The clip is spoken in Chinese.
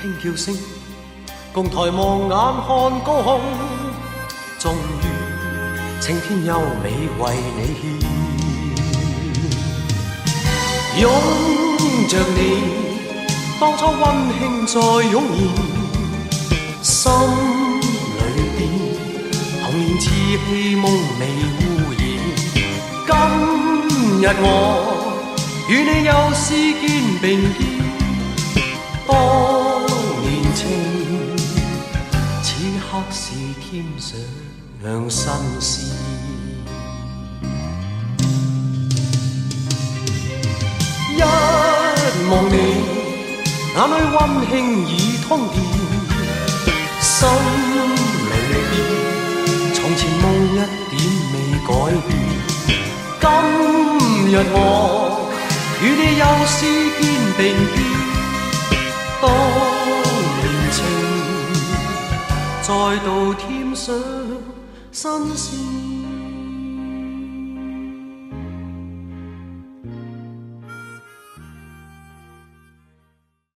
輕叫聲，共抬望眼看高空，終於青天優美為你獻。擁着你，當初溫馨再湧現，心裏邊童年稚氣夢未污染。今日我與你又是肩並肩，當年情此刻是添上新鮮。一望你，眼裏溫馨已通電，心裏邊從前夢一點未改變。今日我與你又是肩並肩，當年情再度添上新鮮。